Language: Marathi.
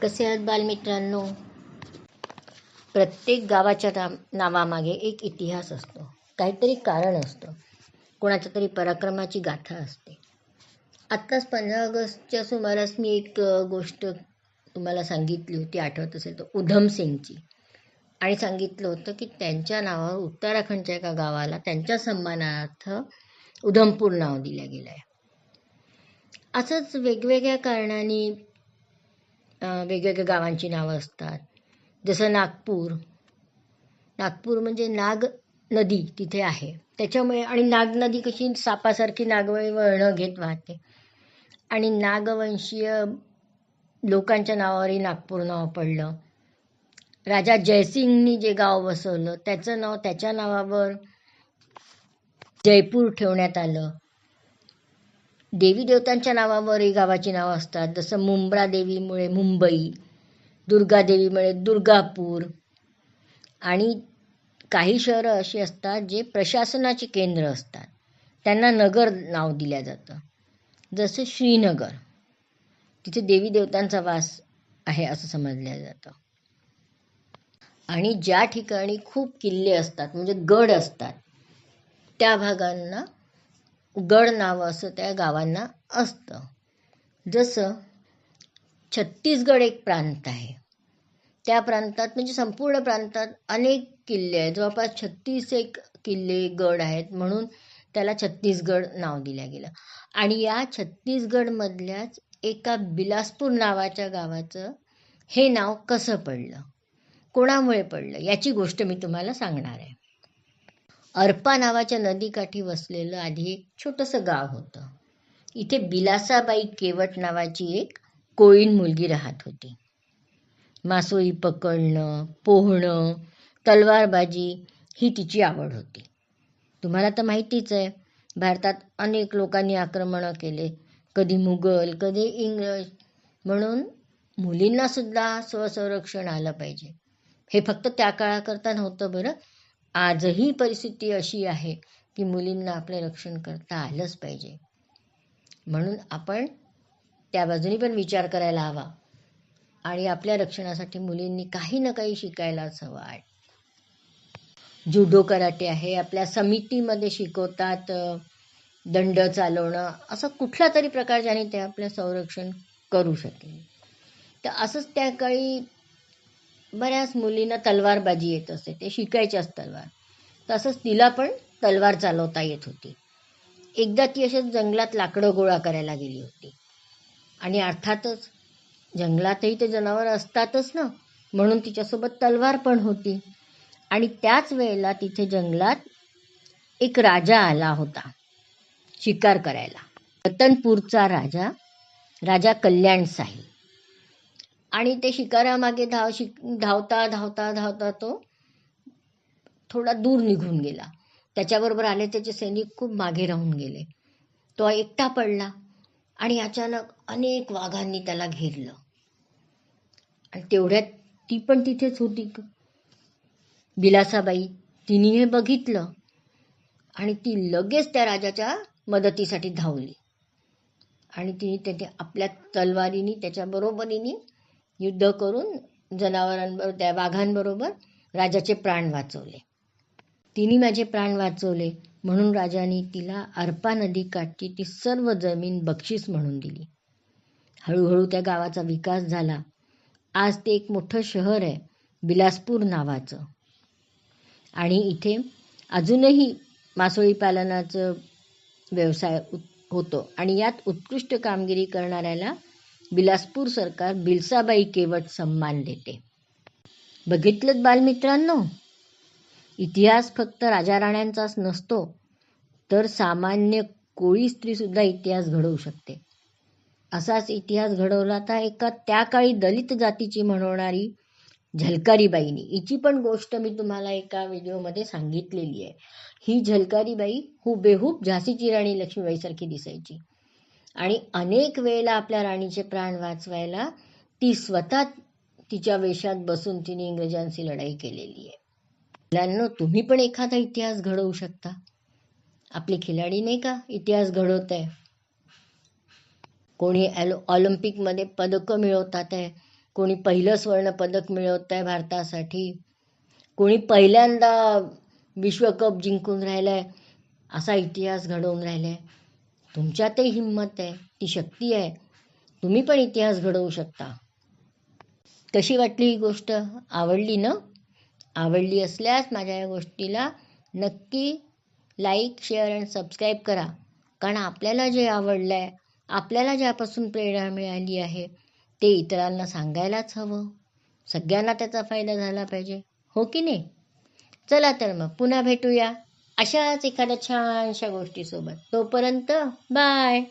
कसे आहात बालमित्रांनो? प्रत्येक गावाच्या नावामागे एक इतिहास असतो, काहीतरी कारण असतं, कोणाच्या तरी पराक्रमाची गाथा असते. आत्ताच 15 ऑगस्टच्या सुमारास मी एक गोष्ट तुम्हाला सांगितली होती, आठवत असेल तर उधम सिंगची. आणि सांगितलं होतं की त्यांच्या नावावर उत्तराखंडच्या एका गावाला त्यांच्या सन्मानार्थ उधमपूर नाव दिलं गेलं आहे. असंच वेगवेगळ्या कारणांनी वेगवेगळ्या गावांची नावं असतात. जसं नागपूर म्हणजे नाग नदी तिथे आहे, त्याच्यामुळे. आणि नाग नदी कशी सापासारखी नागवळी वळणं घेत वाहते, आणि नागवंशीय लोकांच्या नावावरही नागपूर नाव पडलं. राजा जयसिंगनी जे गाव वसवलं त्याचं नाव, त्याच्या नावावर जयपूर ठेवण्यात आलं. देवी देवतांच्या नावावरही गावाची नावं असतात. जसं मुंब्रा देवीमुळे मुंबई, दुर्गा देवीमुळे दुर्गापूर. आणि काही शहरं अशी असतात जे प्रशासनाची केंद्र असतात, त्यांना नगर नाव दिलं जातं. जसं श्रीनगर, तिथे देवी देवतांचा वास आहे असं समजलं जातं. आणि ज्या ठिकाणी खूप किल्ले असतात, म्हणजे गड असतात, त्या भागांना गड नाव असं त्या गावांना असतं. जसं छत्तीसगड एक प्रांत आहे, त्या प्रांतात म्हणजे संपूर्ण प्रांतात अनेक किल्ले आहेत, जवळपास 36 किल्ले गड आहेत, म्हणून त्याला छत्तीसगड नाव दिलं गेलं. आणि या छत्तीसगडमधल्याच एका बिलासपूर नावाच्या गावाचं हे नाव कसं पडलं, कोणामुळे पडलं, याची गोष्ट मी तुम्हाला सांगणार आहे. अर्पा नावाच्या नदीकाठी वसलेलं आधी एक छोटंसं गाव होतं. इथे बिलासाबाई केवट नावाची एक कोळीण मुलगी राहत होती. मासोळी पकडणं, पोहणं, तलवारबाजी ही तिची आवड होती. तुम्हाला तर माहितीच आहे, भारतात अनेक लोकांनी आक्रमणं केले, कधी मुघल, कधी इंग्रज, म्हणून मुलींनासुद्धा स्वसंरक्षण आलं पाहिजे. हे फक्त त्या काळाकरता नव्हतं बरं, आजही परिस्थिती अशी आहे की मुलींना आपलं रक्षण करता आलंच पाहिजे. म्हणून आपण त्या बाजूनी पण विचार करायला हवा, आणि आपल्या रक्षणासाठी मुलींनी काही ना काही शिकायलाच हवं आहे. जुडो कराटे आहे, आपल्या समितीमध्ये शिकवतात, दंड चालवणं, असं कुठला तरी प्रकार ज्याने ते आपलं संरक्षण करू शकेल. तर असंच त्या काळी बऱ्याच मुलींना तलवारबाजी येत असते, ते शिकायच्याच तलवार. तसंच तिला पण तलवार चालवता येत होती. एकदा ती अशाच जंगलात लाकडं गोळा करायला गेली होती, आणि अर्थातच जंगलातही ते जनावर असतातच ना, म्हणून तिच्यासोबत तलवार पण होती. आणि त्याच वेळेला तिथे जंगलात एक राजा आला होता शिकार करायला, रतनपूरचा राजा कल्याण साही. आणि ते शिकारामागे धावता धावता धावता तो थोडा दूर निघून गेला. त्याच्याबरोबर आले त्याचे सैनिक खूप मागे राहून गेले. तो एकटा पडला, आणि अचानक अनेक वाघांनी त्याला घेरलं. आणि तेवढ्यात ती पण तिथेच होती, बिलासाबाई. तिने हे बघितलं, आणि ती लगेच त्या राजाच्या मदतीसाठी धावली, आणि तिने त्याने आपल्या तलवारीने त्याच्या बरोबरीने युद्ध करून जनावरांबरोबर, त्या वाघांबरोबर राजाचे प्राण वाचवले. तिने माझे प्राण वाचवले म्हणून राजाने तिला अर्पा नदीकाठची ती सर्व जमीन बक्षीस म्हणून दिली. हळूहळू त्या गावाचा विकास झाला. आज ते एक मोठं शहर आहे बिलासपूर नावाचं. आणि इथे अजूनही मासोळी पालनाचं व्यवसाय होतो, आणि यात उत्कृष्ट कामगिरी करणाऱ्याला बिलासपूर सरकार बिलसाबाई केवट सन्मान देते. बघितलं बालमित्रांनो, इतिहास फक्त राजा राण्यांचाच नसतो, तर सामान्य कोळी स्त्रीसुद्धा इतिहास घडवू शकते. असाच इतिहास घडवला तर एका त्या काळी दलित जातीची म्हणवणारी झलकारीबाईनी. हिची पण गोष्ट मी तुम्हाला एका व्हिडिओमध्ये सांगितलेली आहे. ही झलकारीबाई हुबेहूब झाशीची राणी लक्ष्मीबाईसारखी दिसायची, आणि अनेक वेळेला आपल्या राणीचे प्राण वाचवायला ती स्वतः तिच्या वेशात बसून तिने इंग्रजांशी लढाई केलेली आहे. मुलांनो, तुम्ही पण एखादा इतिहास घडवू शकता. आपले खिलाडी नाही का इतिहास घडवत आहे, कोणी ऑलिम्पिकमध्ये पदकं मिळवतात आहे, कोणी पहिलं सुवर्णपदक मिळवत आहे भारतासाठी, कोणी पहिल्यांदा विश्वकप जिंकून राहिलं आहे, असा इतिहास घडवून राहिला आहे. तुमच्यातही हिंमत आहे, ती शक्ती आहे. तुम्ही पण इतिहास घडवू शकता. कशी वाटली ही गोष्ट? आवडली ना? आवडली असल्यास माझ्या या गोष्टीला नक्की लाईक, शेअर आणि सबस्क्राईब करा. कारण आपल्याला जे आवडलं आहे, आपल्याला ज्यापासून प्रेरणा मिळाली आहे, ते इतरांना सांगायलाच हवं. सगळ्यांना त्याचा फायदा झाला पाहिजे, हो की नाही? चला तर मग पुन्हा भेटूया अशाच एखाद्या छानशा गोष्टीसोबत. तोपर्यंत बाय.